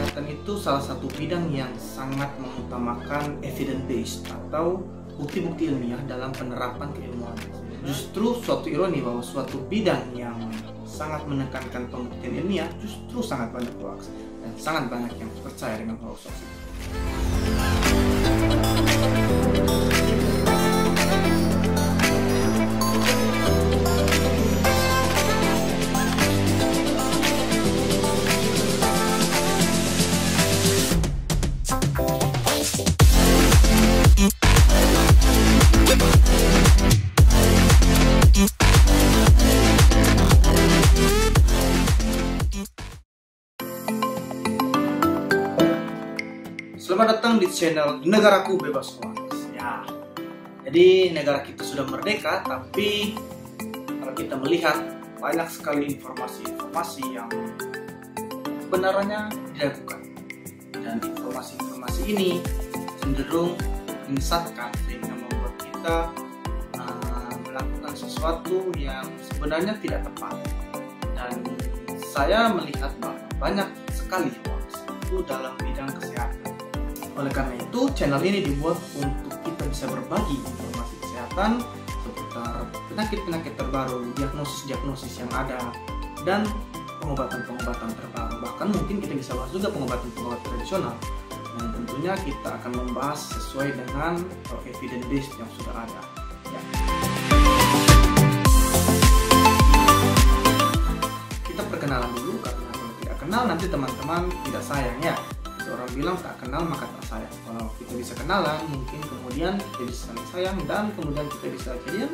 kesehatan itu salah satu bidang yang sangat mengutamakan evidence based atau bukti-bukti ilmiah dalam penerapan keilmuan. Justru suatu ironi bahwa suatu bidang yang sangat menekankan pembuktian ilmiah justru sangat banyak hoax dan sangat banyak yang percaya dengan hoax itu. Selamat datang di channel Negaraku Bebas Hoax. Ya, jadi negara kita sudah merdeka, tapi kalau kita melihat banyak sekali informasi-informasi yang sebenarnya diragukan, dan informasi-informasi ini cenderung menyesatkan sehingga membuat kita melakukan sesuatu yang sebenarnya tidak tepat. Dan saya melihat bahwa banyak sekali hoax itu dalam bidang kesehatan. Oleh karena itu, channel ini dibuat untuk kita bisa berbagi informasi kesehatan seputar penyakit-penyakit terbaru, diagnosis-diagnosis yang ada, dan pengobatan-pengobatan terbaru. Bahkan mungkin kita bisa bahas juga pengobatan-pengobatan tradisional. Dan tentunya kita akan membahas sesuai dengan evidence based yang sudah ada. Ya. Kita perkenalan dulu, karena kalau tidak kenal nanti teman-teman tidak sayang ya. Orang bilang tak kenal maka tak sayang. Kalau kita bisa kenalan, mungkin kemudian kita bisa saling sayang dan kemudian kita bisa jadian.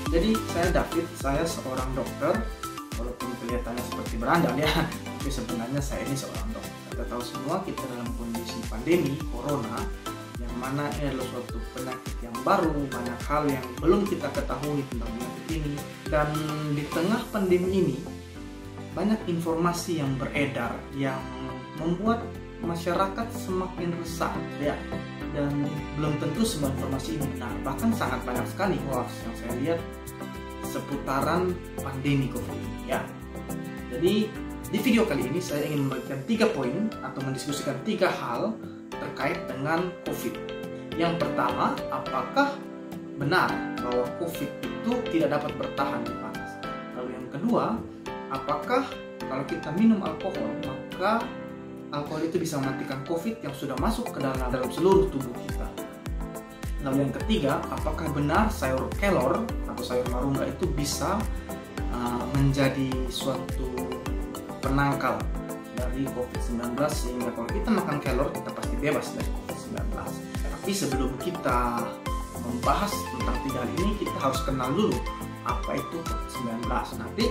Jadi saya David, saya seorang dokter. Walaupun kelihatannya seperti berandal ya, tapi sebenarnya saya ini seorang dokter. Kita tahu semua kita dalam kondisi pandemi corona, yang mana ini adalah suatu penyakit yang baru, banyak hal yang belum kita ketahui tentang penyakit ini. Dan di tengah pandemi ini banyak informasi yang beredar yang membuat masyarakat semakin resah ya, dan belum tentu semua informasi ini benar. Bahkan sangat banyak sekali hoax yang saya lihat seputaran pandemi COVID ini ya. Jadi di video kali ini saya ingin membagikan 3 poin atau mendiskusikan 3 hal terkait dengan COVID. Yang pertama, apakah benar bahwa COVID itu tidak dapat bertahan di panas? Lalu yang kedua, apakah kalau kita minum alkohol, maka alkohol itu bisa mematikan COVID yang sudah masuk ke dalam seluruh tubuh kita? Lalu yang ketiga, apakah benar sayur kelor atau sayur marungga itu bisa menjadi suatu penangkal dari COVID-19, sehingga kalau kita makan kelor kita pasti bebas dari COVID-19. Tapi sebelum kita membahas tentang 3 hal ini, kita harus kenal dulu apa itu COVID-19. Nanti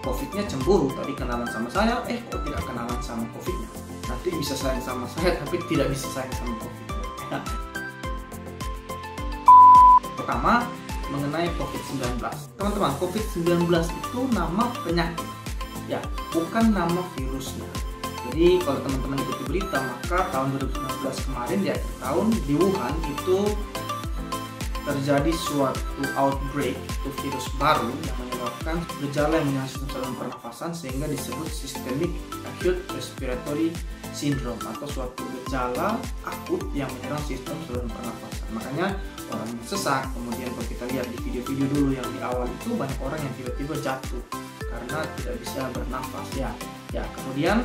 COVID-nya cemburu, tadi kenalan sama saya, kok tidak kenalan sama COVID-nya. Nanti bisa sayang sama saya, tapi tidak bisa sayang sama COVID-nya. Pertama, mengenai COVID-19. Teman-teman, COVID-19 itu nama penyakit, ya, bukan nama virusnya. Jadi kalau teman-teman ikuti berita, maka tahun 2019 kemarin di akhir tahun di Wuhan itu terjadi suatu outbreak, itu virus baru yang menyebabkan gejala yang menyerang sistem saluran pernafasan sehingga disebut systemic acute respiratory syndrome atau suatu gejala akut yang menyerang sistem saluran pernafasan. Makanya orang yang sesak, kemudian kalau kita lihat di video-video dulu yang di awal itu banyak orang yang tiba-tiba jatuh karena tidak bisa bernafas ya. Kemudian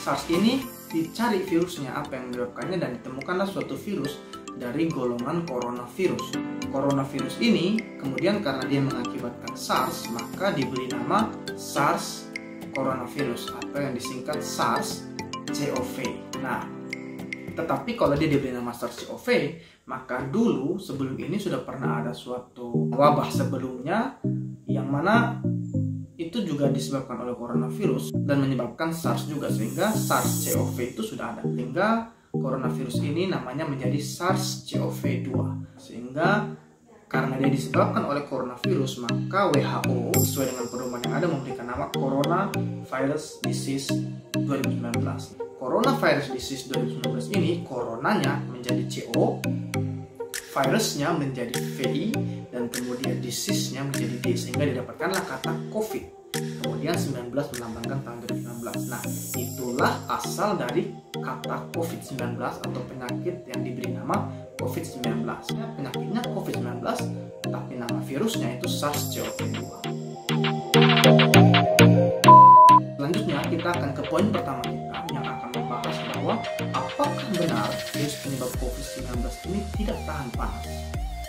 SARS ini dicari virusnya apa yang menyebabkannya dan ditemukanlah suatu virus dari golongan coronavirus. Coronavirus ini kemudian karena dia mengakibatkan SARS, maka diberi nama SARS coronavirus atau yang disingkat SARS-CoV. Nah, tetapi kalau dia diberi nama SARS-CoV, maka dulu sebelum ini sudah pernah ada suatu wabah sebelumnya yang mana itu juga disebabkan oleh coronavirus dan menyebabkan SARS juga, sehingga SARS-CoV itu sudah ada, sehingga coronavirus ini namanya menjadi SARS-CoV-2. Sehingga karena dia disebabkan oleh coronavirus, maka WHO sesuai dengan pedoman yang ada memberikan nama Coronavirus Disease 2019. Coronavirus Disease 2019 ini coronanya menjadi CO, virusnya menjadi VI dan kemudian disease-nya menjadi D, sehingga didapatkanlah kata COVID. Kemudian 19 melambangkan tahun 2019. Nah, itulah asal dari kata COVID-19 atau penyakit yang diberi nama COVID-19. Penyakitnya COVID-19, tapi nama virusnya itu SARS-CoV-2. Selanjutnya kita akan ke poin pertama kita yang akan membahas bahwa apakah benar virus penyebab COVID-19 ini tidak tahan panas,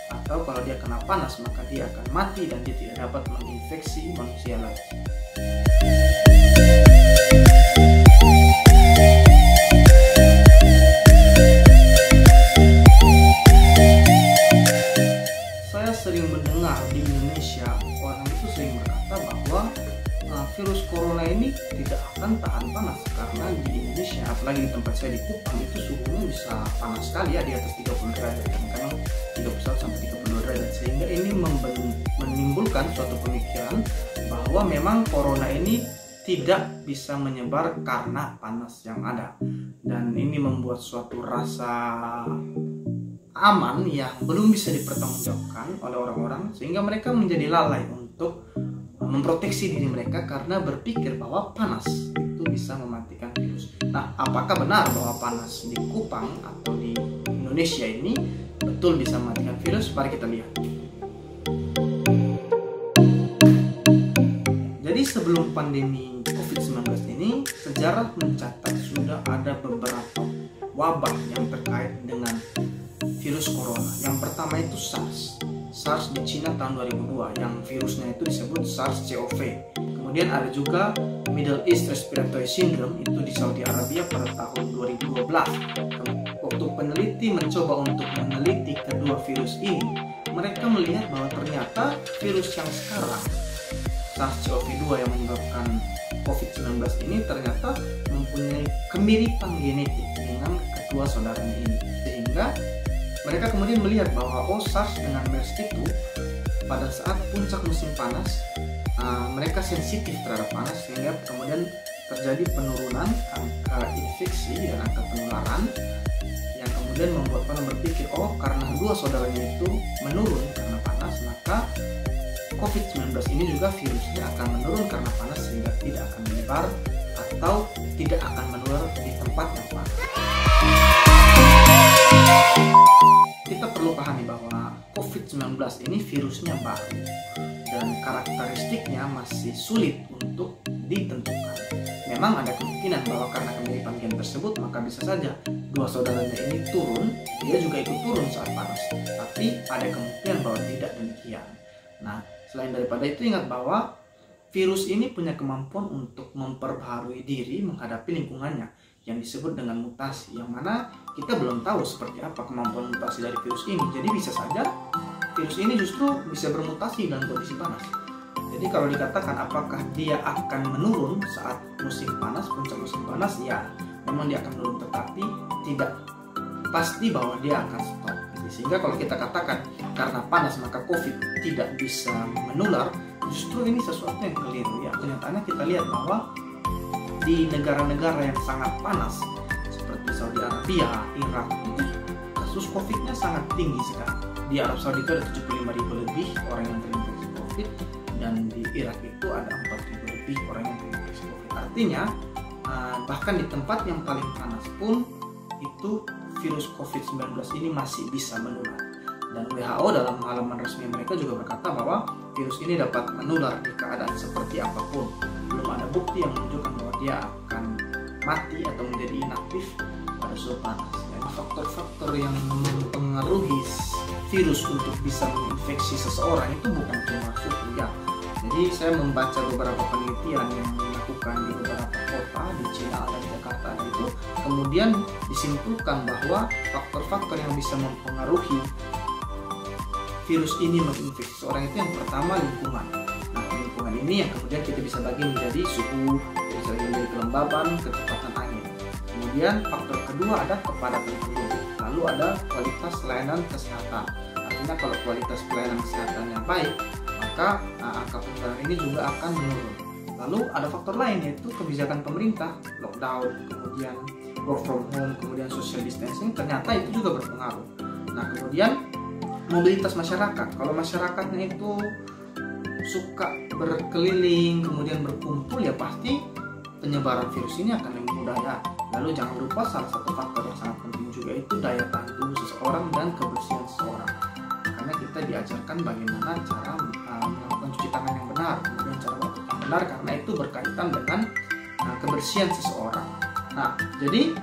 atau kalau dia kena panas maka dia akan mati dan dia tidak dapat menginfeksi manusia lagi. Saya sering mendengar di Indonesia orang itu sering berkata bahwa virus corona ini tidak akan tahan panas, karena di Indonesia, apalagi di tempat saya di Kupang, itu suhunya bisa panas sekali ya, di atas 30 derajat, kadang-kadang 31 sampai 32 derajat, sehingga ini menimbulkan suatu pemikiran bahwa memang corona ini tidak bisa menyebar karena panas yang ada, dan ini membuat suatu rasa aman yang belum bisa dipertanggungjawabkan oleh orang-orang, sehingga mereka menjadi lalai untuk memproteksi diri mereka karena berpikir bahwa panas itu bisa mematikan virus. Nah, apakah benar bahwa panas di Kupang atau di Indonesia ini betul bisa mematikan virus? Mari kita lihat. Jadi sebelum pandemi COVID-19 ini, sejarah mencatat sudah ada beberapa wabah yang terkait dengan virus corona. Yang pertama itu SARS di Cina tahun 2002 yang virusnya itu disebut SARS-CoV. Kemudian ada juga Middle East Respiratory Syndrome itu di Saudi Arabia pada tahun 2012. Waktu peneliti mencoba untuk meneliti kedua virus ini, mereka melihat bahwa ternyata virus yang sekarang SARS-CoV-2 yang menyebabkan COVID-19 ini ternyata mempunyai kemiripan genetik dengan kedua saudaranya ini, sehingga mereka kemudian melihat bahwa SARS dengan MERS itu pada saat puncak musim panas mereka sensitif terhadap panas, sehingga kemudian terjadi penurunan angka infeksi dan angka penularan yang kemudian membuat orang berpikir, karena dua saudaranya itu menurun karena panas, maka COVID-19 ini juga virusnya akan menurun karena panas, sehingga tidak akan menyebar atau tidak akan menular di tempat yang panas. Kita perlu pahami bahwa COVID-19 ini virusnya baru dan karakteristiknya masih sulit untuk ditentukan. Memang ada kemungkinan bahwa karena kemiripan gen tersebut maka bisa saja dua saudaranya ini turun, dia juga ikut turun saat panas. Tapi ada kemungkinan bahwa tidak demikian. Nah, selain daripada itu, ingat bahwa virus ini punya kemampuan untuk memperbaharui diri menghadapi lingkungannya yang disebut dengan mutasi, yang mana kita belum tahu seperti apa kemampuan mutasi dari virus ini. Jadi bisa saja virus ini justru bisa bermutasi dalam kondisi panas. Jadi kalau dikatakan apakah dia akan menurun saat musim panas, puncak musim panas, ya memang dia akan menurun, tetapi tidak pasti bahwa dia akan stop. Sehingga kalau kita katakan karena panas maka COVID tidak bisa menular, justru ini sesuatu yang keliru ya. Kenyataannya kita lihat bahwa di negara-negara yang sangat panas seperti Saudi Arabia, Irak, kasus COVID-nya sangat tinggi sekali. Di Arab Saudi itu ada 75.000 lebih orang yang terinfeksi COVID, dan di Irak itu ada 4.000 lebih orang yang terinfeksi COVID. Artinya bahkan di tempat yang paling panas pun itu virus COVID-19 ini masih bisa menular. Dan WHO dalam halaman resmi mereka juga berkata bahwa virus ini dapat menular di keadaan seperti apapun. Belum ada bukti yang menunjukkan bahwa dia akan mati atau menjadi inaktif pada suhu panas. Jadi faktor-faktor yang mempengaruhi virus untuk bisa menginfeksi seseorang itu bukan cuma suhu ya. Jadi saya membaca beberapa penelitian yang dilakukan di beberapa kota di Cina dan Jakarta itu, kemudian disimpulkan bahwa faktor-faktor yang bisa mempengaruhi virus ini menginfeksi seseorang itu yang pertama lingkungan. Nah, lingkungan ini yang kemudian kita bisa bagi menjadi suhu, bisa bagi menjadi kelembaban, kecepatan angin. Kemudian faktor kedua ada kepadatan penduduk. Lalu ada kualitas layanan kesehatan. Artinya kalau kualitas pelayanan kesehatannya baik, maka angka penularan ini juga akan menurun. Lalu ada faktor lain, yaitu kebijakan pemerintah, lockdown, kemudian work from home, kemudian social distancing, ternyata itu juga berpengaruh. Nah, kemudian mobilitas masyarakat. Kalau masyarakatnya itu suka berkeliling kemudian berkumpul, ya pasti penyebaran virus ini akan lebih mudah ya. Lalu jangan lupa salah satu faktor yang sangat penting juga itu daya tahan tubuh seseorang dan kebersihan seseorang. Karena kita diajarkan bagaimana cara melakukan cuci tangan yang benar, kemudian cara batuk yang benar, karena itu berkaitan dengan kebersihan seseorang. Nah, jadi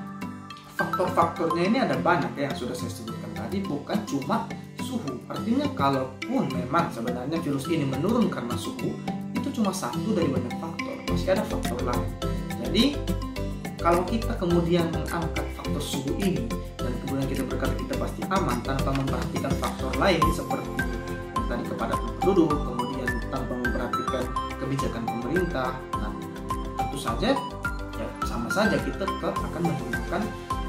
faktor-faktornya ini ada banyak ya yang sudah saya sebutkan tadi, bukan cuma suhu. Artinya kalaupun memang sebenarnya virus ini menurun karena suhu, itu cuma satu dari banyak faktor, masih ada faktor lain. Jadi kalau kita kemudian mengangkat faktor suhu ini dan kemudian kita berkata kita pasti aman tanpa memperhatikan faktor lain seperti yang tadi kepadatan penduduk, kemudian tanpa memperhatikan kebijakan pemerintah, nah tentu saja ya sama saja kita tetap akan menimbulkan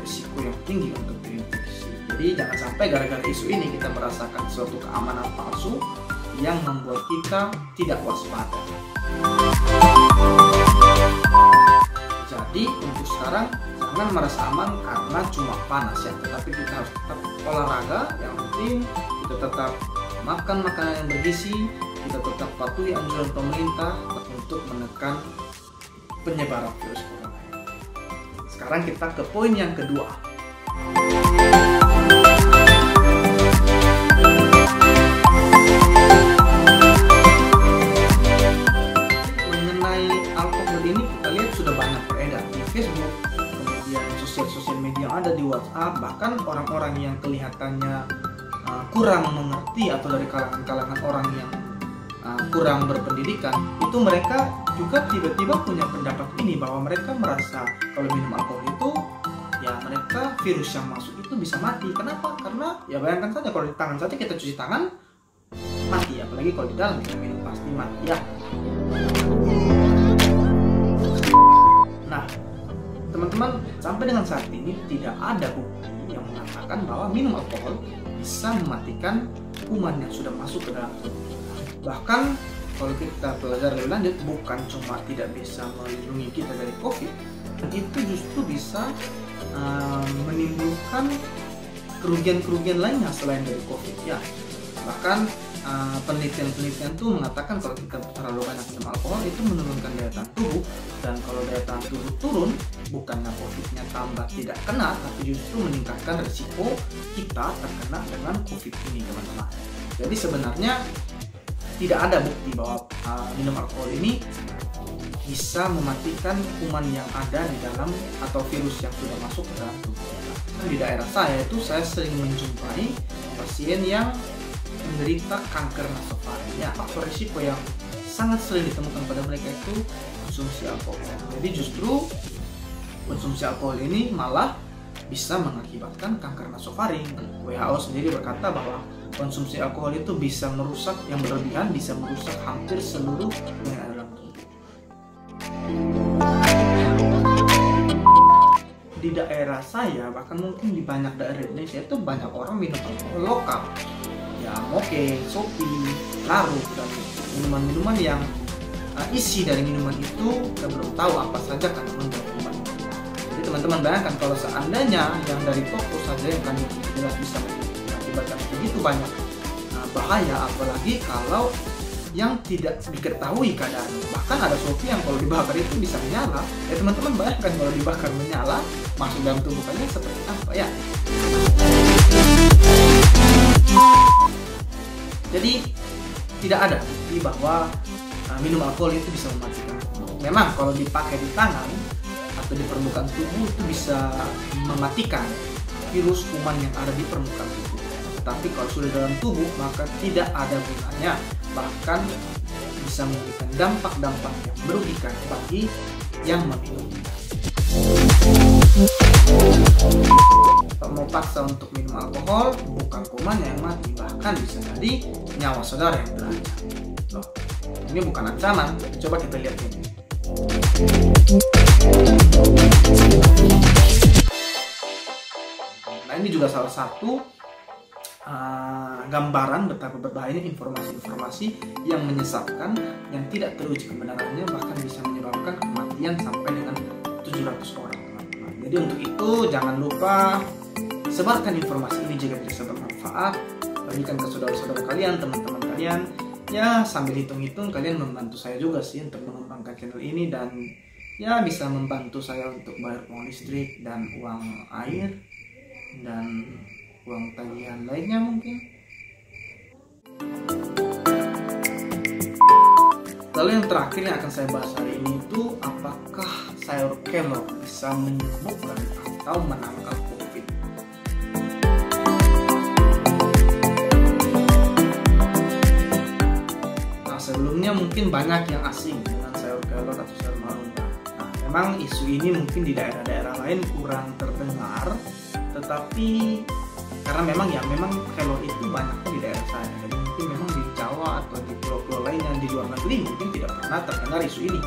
risiko yang tinggi untuk terinfeksi. Jadi jangan sampai gara-gara isu ini kita merasakan suatu keamanan palsu yang membuat kita tidak waspada. Jadi untuk sekarang jangan merasa aman karena cuma panas ya, tetapi kita harus tetap olahraga, yang penting kita tetap makan makanan yang bergizi, kita tetap patuhi anjuran pemerintah untuk menekan penyebaran virus corona. Sekarang kita ke poin yang kedua. Mengenai alkohol ini kita lihat sudah banyak beredar di Facebook, kemudian sosial media yang ada di WhatsApp, bahkan orang-orang yang kelihatannya kurang mengerti atau dari kalangan orang yang kurang berpendidikan, itu mereka juga tiba-tiba punya pendapat ini bahwa mereka merasa kalau minum alkohol itu ya mereka virus yang masuk itu bisa mati. Kenapa? Karena ya bayangkan saja kalau di tangan saja kita cuci tangan mati, apalagi kalau di dalam kita minum pasti mati ya. Nah teman-teman, sampai dengan saat ini tidak ada bukti yang mengatakan bahwa minum alkohol bisa mematikan kuman yang sudah masuk ke dalam tubuh. Bahkan kalau kita pelajari lebih lanjut, bukan cuma tidak bisa melindungi kita dari COVID, itu justru bisa menimbulkan kerugian-kerugian lainnya selain dari COVID ya. Bahkan penelitian-penelitian itu mengatakan kalau kita terlalu banyak minum alkohol itu menurunkan daya tahan tubuh, dan kalau daya tahan tubuh turun, bukannya COVID-nya tambah tidak kena, tapi justru meningkatkan risiko kita terkena dengan COVID ini teman-teman. Jadi sebenarnya tidak ada bukti bahwa minum alkohol ini bisa mematikan kuman yang ada di dalam atau virus yang sudah masuk ke dalam tubuh kita. Di daerah saya itu saya sering menjumpai pasien yang menderita kanker nasofaring. Ya, faktor risiko yang sangat sering ditemukan pada mereka itu konsumsi alkohol. Jadi justru konsumsi alkohol ini malah bisa mengakibatkan kanker nasofaring. WHO sendiri berkata bahwa konsumsi alkohol itu bisa merusak, yang berlebihan bisa merusak hampir seluruh yang ada dalam tubuh. Di daerah saya, bahkan mungkin di banyak daerah Indonesia itu banyak orang minum alkohol lokal. Ya, moke, sopi, larut, dan minuman-minuman yang isi dari minuman itu kita belum tahu apa saja kandungan dari minuman itu. Jadi teman-teman bayangkan kalau seandainya yang dari toko saja yang kandungan jelas bisa mengakibatkan begitu banyak bahaya, apalagi kalau yang tidak diketahui kadarnya. Bahkan ada sopi yang kalau dibakar itu bisa menyala. Ya teman-teman bayangkan kalau dibakar menyala, masuk dalam tubuh kalian seperti apa ya. Jadi tidak ada bukti bahwa minum alkohol itu bisa mematikan. Memang kalau dipakai di tangan atau di permukaan tubuh itu bisa mematikan virus kuman yang ada di permukaan tubuh. Tapi kalau sudah dalam tubuh maka tidak ada gunanya, bahkan bisa memberikan dampak-dampak yang merugikan bagi yang meminum. Kalau mau paksa untuk minum alkohol, bukan kumannya yang mati, bahkan bisa jadi nyawa saudara yang terancam. Loh, ini bukan ancaman, coba kita lihat ini. Nah ini juga salah satu gambaran betapa berbahayanya informasi-informasi yang menyesatkan, yang tidak teruji kebenarannya, bahkan bisa menyebabkan kematian sampai dengan 700 orang. Jadi untuk itu jangan lupa sebarkan informasi ini jika bisa bermanfaat, bagikan ke saudara-saudara kalian, teman-teman kalian. Ya sambil hitung-hitung kalian membantu saya juga sih untuk mengembangkan channel ini, dan ya bisa membantu saya untuk bayar uang listrik dan uang air dan uang tagihan lainnya mungkin. Lalu yang terakhir yang akan saya bahas hari ini itu, apakah sayur kelor bisa menyembuhkan atau menangkal COVID? Nah, sebelumnya mungkin banyak yang asing dengan sayur kelor atau sayur marunda. Nah, memang isu ini mungkin di daerah-daerah lain kurang terdengar, tetapi karena memang kelor itu banyaknya di daerah saya, jadi mungkin memang di Jawa atau di pulau-pulau lain yang di luar negeri mungkin tidak pernah terdengar isu ini.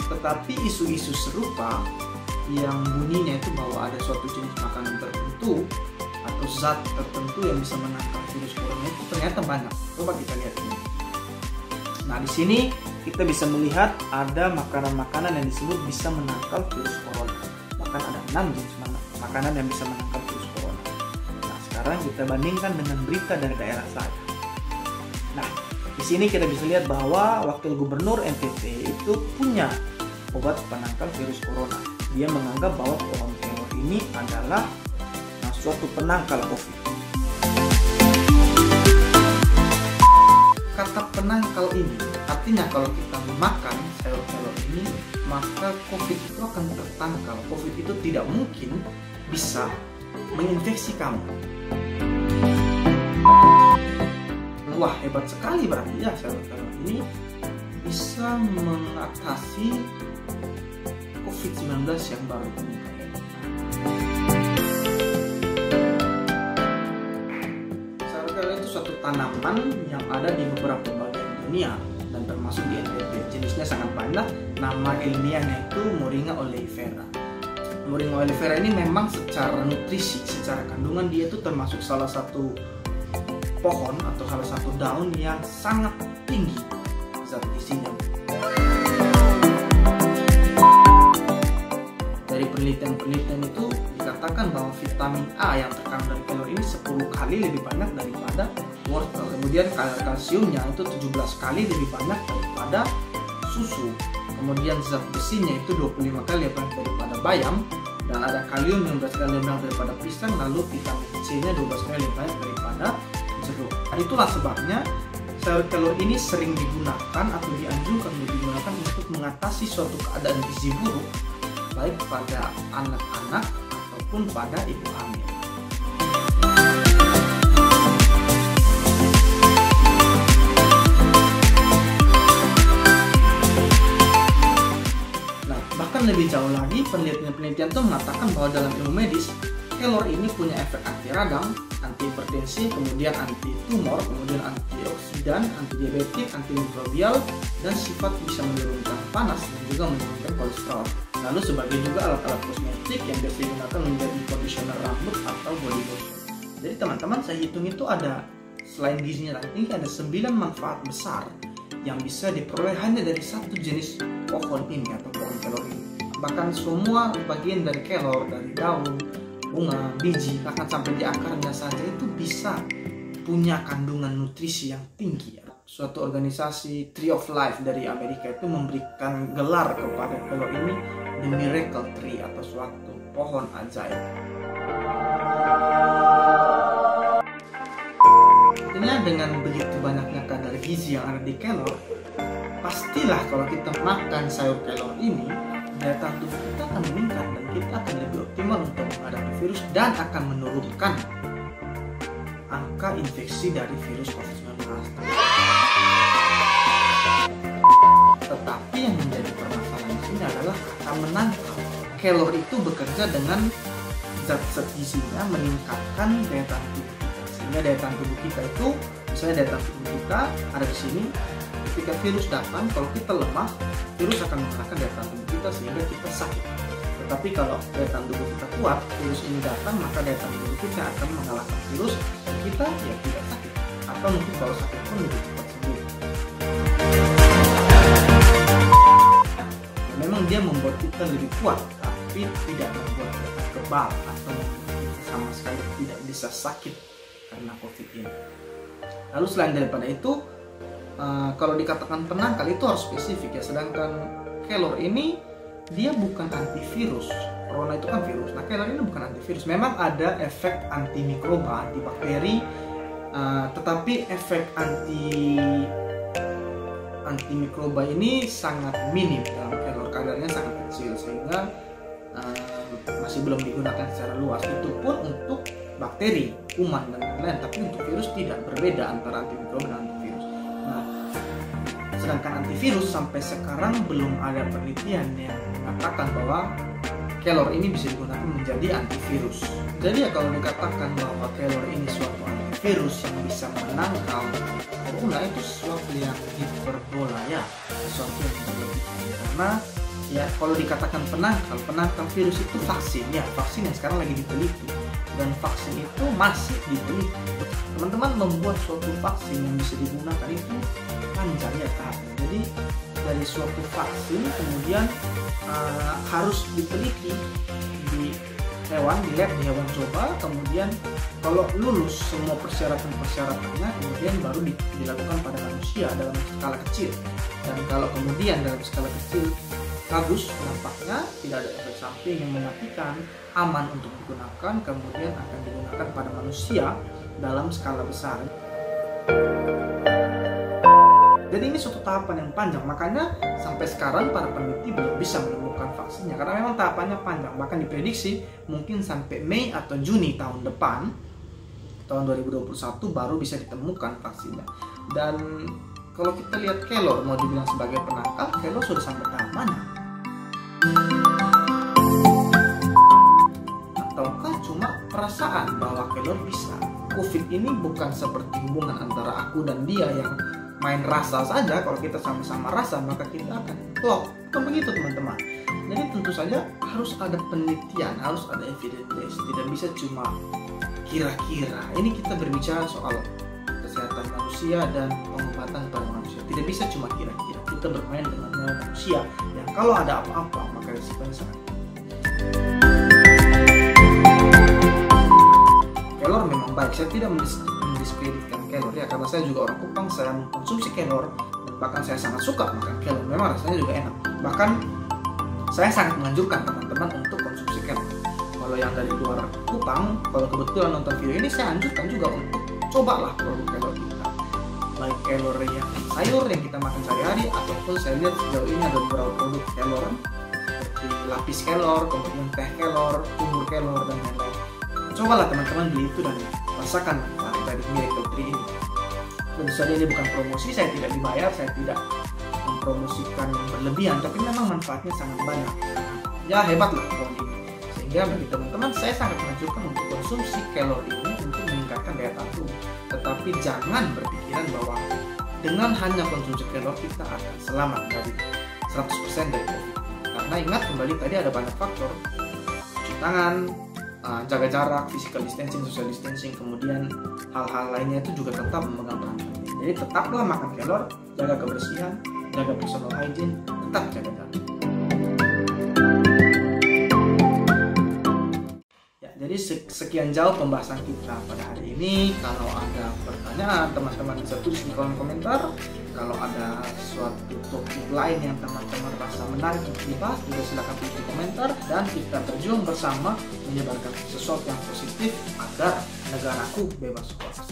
Tetapi isu-isu serupa yang bunyinya itu bahwa ada suatu jenis makanan tertentu atau zat tertentu yang bisa menangkal virus corona itu ternyata banyak. Coba kita lihat ini. Nah, di sini kita bisa melihat ada makanan-makanan yang disebut bisa menangkal virus corona. Bahkan ada 6 jenis makanan yang bisa menangkal virus corona. Nah, sekarang kita bandingkan dengan berita dari daerah saya. Nah, di sini kita bisa lihat bahwa Wakil Gubernur NTT itu punya obat penangkal virus corona. Dia menganggap bahwa pohon kelor ini adalah suatu penangkal COVID. Kata penangkal ini artinya kalau kita memakan sayur kelor ini, maka COVID itu akan tertangkal. COVID itu tidak mungkin bisa menginfeksi kamu. Wah, hebat sekali berarti ya sayur kelor ini bisa mengatasi COVID-19 yang baru ini. Sayur kelor itu suatu tanaman yang ada di beberapa bagian dunia dan termasuk di NTT. Jenisnya sangat banyak. Nama ilmiahnya itu Moringa oleifera. Moringa oleifera ini memang secara nutrisi, secara kandungan dia itu termasuk salah satu pohon atau salah satu daun yang sangat tinggi zat gizinya. Dari penelitian itu dikatakan bahwa vitamin A yang terkandung dari kelor ini 10 kali lebih banyak daripada wortel. Kemudian kalsiumnya itu 17 kali lebih banyak daripada susu. Kemudian zat besinya itu 25 kali lebih banyak daripada bayam, dan ada kalium yang 12 kali lebih banyak daripada pisang. Lalu vitamin C-nya 12 kali lebih banyak daripada jeruk. Nah, itulah sebabnya sayur kelor ini sering digunakan atau dianjurkan digunakan untuk mengatasi suatu keadaan gizi buruk, baik pada anak-anak ataupun pada ibu hamil. Nah, bahkan lebih jauh lagi, penelitian itu mengatakan bahwa dalam ilmu medis, kelor ini punya efek anti radang, anti hipertensi, kemudian anti tumor, kemudian antioksidan, anti diabetik, antimikrobial, dan sifat bisa menurunkan panas dan juga menurunkan kolesterol. Lalu sebagai juga alat-alat kosmetik yang biasa digunakan menjadi conditioner rambut atau body lotion. Jadi teman-teman, saya hitung itu ada, selain gizinya tinggi, ada 9 manfaat besar yang bisa diperoleh hanya dari satu jenis pohon ini atau pohon kelor ini. Bahkan semua bagian dari kelor, dari daun, bunga, biji, bahkan sampai di akarnya saja itu bisa punya kandungan nutrisi yang tinggi. Suatu organisasi Tree of Life dari Amerika itu memberikan gelar kepada kelor ini The Miracle Tree atau suatu pohon ajaib. Artinya dengan begitu banyaknya kadar gizi yang ada di kelor, pastilah kalau kita makan sayur kelor ini, daya tahan tubuh kita akan meningkat dan kita akan lebih optimal untuk menghadapi virus dan akan menurunkan angka infeksi dari virus COVID-19. Tetapi yang menjadi permasalahan di sini adalah kata menangkal. Kelor itu bekerja dengan zat-zat gizinya meningkatkan daya tahan tubuh kita, sehingga daya tahan tubuh kita itu, misalnya daya tahan tubuh kita ada di sini. Ketika virus datang, kalau kita lemah, virus akan mengalahkan daya tahan tubuh kita sehingga kita sakit. Tetapi kalau daya tahan tubuh kita kuat, virus ini datang, maka daya tahan tubuh kita akan mengalahkan virus dan kita ya tidak sakit. Atau mungkin kalau sakit pun lebih cepat sembuh. Ya, memang dia membuat kita lebih kuat, tapi tidak membuat kita kebal atau sama sekali tidak bisa sakit karena COVID ini. Lalu selain daripada itu, kalau dikatakan penangkal itu harus spesifik ya. Sedangkan kelor ini dia bukan antivirus. Corona itu kan virus. Nah, kelor ini bukan antivirus. Memang ada efek antimikroba, antibakteri, tetapi efek antimikroba ini sangat minim dalam kelor, kadarnya sangat kecil sehingga masih belum digunakan secara luas. Itu pun untuk bakteri, kuman dan lain-lain. Tapi untuk virus tidak, berbeda antara antimikroba dan antivirus. Nah, sedangkan antivirus sampai sekarang belum ada penelitian yang mengatakan bahwa kelor ini bisa digunakan menjadi antivirus. Jadi ya kalau dikatakan bahwa kelor ini suatu antivirus yang bisa menangkal corona, itu sesuatu yang hiperbola ya, sesuatu yang berlebihan. Karena ya kalau dikatakan penangkal virus itu vaksin ya, vaksin yang sekarang lagi diteliti, dan vaksin itu masih diteliti. Teman-teman membuat suatu vaksin yang bisa digunakan itu panjang ya tahapnya. Jadi dari suatu vaksin kemudian harus diteliti di hewan, di lab, di hewan coba, kemudian kalau lulus semua persyaratan-persyaratannya kemudian baru dilakukan pada manusia dalam skala kecil. Dan kalau kemudian dalam skala kecil bagus nampaknya, tidak ada efek samping yang mematikan, aman untuk digunakan, kemudian akan digunakan pada manusia dalam skala besar. Jadi ini suatu tahapan yang panjang, makanya sampai sekarang para peneliti belum bisa menemukan vaksinnya karena memang tahapannya panjang. Bahkan diprediksi mungkin sampai Mei atau Juni tahun depan, tahun 2021 baru bisa ditemukan vaksinnya. Dan kalau kita lihat kelor mau dibilang sebagai penangkal, kelor sudah sampai tahap mana? Ataukah cuma perasaan bahwa kelor bisa? COVID ini bukan seperti hubungan antara aku dan dia yang main rasa saja. Kalau kita sama-sama rasa maka kita akan klop. Bukan begitu teman-teman. Jadi tentu saja harus ada penelitian, harus ada evidence base. Tidak bisa cuma kira-kira. Ini kita berbicara soal kesehatan manusia dan pengobatan pada manusia. Tidak bisa cuma kira-kira. Kita bermain dengan manusia yang kalau ada apa-apa maka risikonya sangat. Kelor memang baik. Saya tidak mendiskreditkan kelor ya, karena saya juga orang Kupang, saya mengkonsumsi kelor dan bahkan saya sangat suka makan kelor. Memang rasanya juga enak. Bahkan saya sangat menganjurkan teman-teman untuk konsumsi kelor. Kalau yang dari luar Kupang, kalau kebetulan nonton video ini, saya anjurkan juga untuk cobalah produk kelor kita. Baik kelor yang sayur yang kita makan sehari-hari, ataupun saya lihat sejauh ini ada beberapa produk kelor seperti lapis kelor, kemudian teh kelor, kumur kelor dan lain-lain. Cobalah teman-teman beli itu dan rasakan manfaat dari Miracle Tree ini. Tentu saja ini bukan promosi, saya tidak dibayar, saya tidak mempromosikan berlebihan, tapi memang manfaatnya sangat banyak. Ya hebat lah kalau ini. Sehingga bagi teman-teman saya sangat menganjurkan untuk konsumsi kelor ini untuk meningkatkan daya tahan tubuh. Tetapi jangan berpikiran bahwa dengan hanya konsumsi kelor kita akan selamat dari 100% dari COVID. Karena ingat kembali tadi ada banyak faktor, cuci tangan, jaga jarak, physical distancing, social distancing, kemudian hal-hal lainnya itu juga tetap memegang peran penting. Jadi tetaplah makan kelor, jaga kebersihan, jaga personal hygiene, tetap jaga jarak. Ya, jadi sekian jauh pembahasan kita pada hari ini. Kalau ada pertanyaan, teman-teman bisa tulis di kolom komentar. Kalau ada suatu topik lain yang teman-teman rasa menarik untuk dibahas, juga silahkan tulis di komentar. Dan kita berjuang bersama menyebarkan sesuatu yang positif agar negaraku bebas hoax.